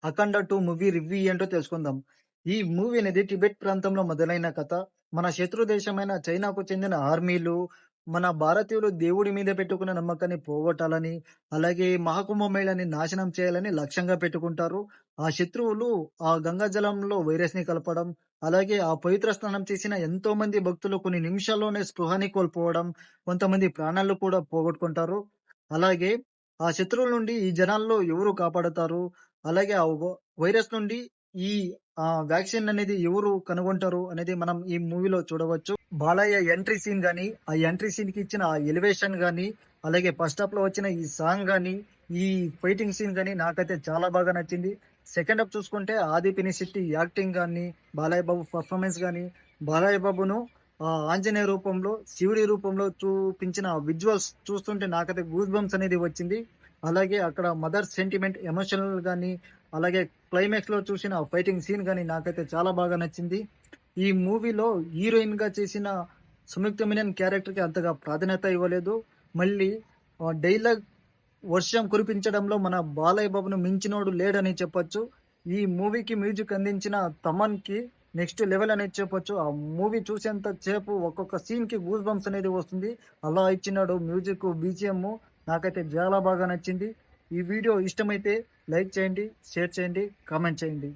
'అఖండ 2' movie review ఏంటో తెలుసుకుందాం. ఈ మూవీ అనేది టిబెట్ ప్రాంతంలో మొదలైన కథ. మన శత్రు దేశమైన చైనాకు చెందిన ఆర్మీలు, మన భారతీయులు దేవుడి మీద పెట్టుకున్న నమ్మకాన్ని పోగొట్టాలని, అలాగే మహాకుంభమేళాని నాశనం చేయాలని లక్ష్యంగా పెట్టుకుంటారు. ఆ శత్రువులు ఆ గంగా జలంలో వైరస్‌ని కలపడం, అలాగే ఆ పవిత్ర స్నానం చేసిన ఎంతోమంది భక్తులు కొన్ని నిమిషాల్లోనే స్పృహని కోల్పోవడం, కొంతమంది ప్రాణాలు కూడా పోగొట్టుకుంటారు. అలాగే ఆ శత్రువుల నుండి ఈ జనాల్లో ఎవరు కాపాడతారు? అలాగే ఆ వైరస్ నుండి ఈ వ్యాక్సిన్ అనేది ఎవరు కనుగొంటారు అనేది మనం ఈ మూవీలో చూడవచ్చు. బాలయ్య ఎంట్రీ సీన్ గాని, ఆ ఎంట్రీ సీన్‌కి ఇచ్చిన ఆ ఎలివేషన్ గాని, అలాగే ఫస్ట్ హాఫ్‌లో వచ్చిన ఈ సాంగ్ గాని, ఈ ఫైటింగ్ సీన్ గాని నాకైతే చాలా బాగా నచ్చింది. సెకండ్ హాఫ్ చూసుకుంటే 'ఆది పినిశెట్టి' యాక్టింగ్ గాని, బాలయ్య బాబు పర్ఫార్మెన్స్ గాని, బాలయ్య బాబును ఆంజనేయ రూపంలో, శివుడి రూపంలో చూపించిన విజువల్స్ చూస్తుంటే నాకైతే గూస్ బంప్స్ అనేది వచ్చింది. అలాగే అక్కడ మదర్ సెంటిమెంట్ ఎమోషనల్ గాని, అలాగే క్లైమాక్స్‌లో చూసిన ఫైటింగ్ సీన్ గాని నాకైతే చాలా బాగా నచ్చింది. ఈ మూవీలో హీరోయిన్‌గా చేసిన 'సంయుక్త మీనన్' క్యారెక్టర్‌కి అంతగా ప్రాధాన్యత ఇవ్వలేదు. మళ్ళీ డైలాగ్ వర్షం కురిపించడంలో మన బాలయ్య బాబును మించినోడు లేడని చెప్పొచ్చు. ఈ మూవీకి మ్యూజిక్ అందించిన తమన్‌కి నెక్స్ట్ లెవెల్ అనేది చెప్పొచ్చు. ఆ మూవీ చూసేంత సేపు ఒక్కొక్క సీన్‌కి గూస్ బంప్స్ అనేది వస్తుంది. అలా ఇచ్చినాడు మ్యూజిక్, బీజీఎం నాకైతే చాలా బాగా నచ్చింది. ఈ వీడియో ఇష్టమైతే లైక్ చేయండి, షేర్ చేయండి, కామెంట్ చేయండి.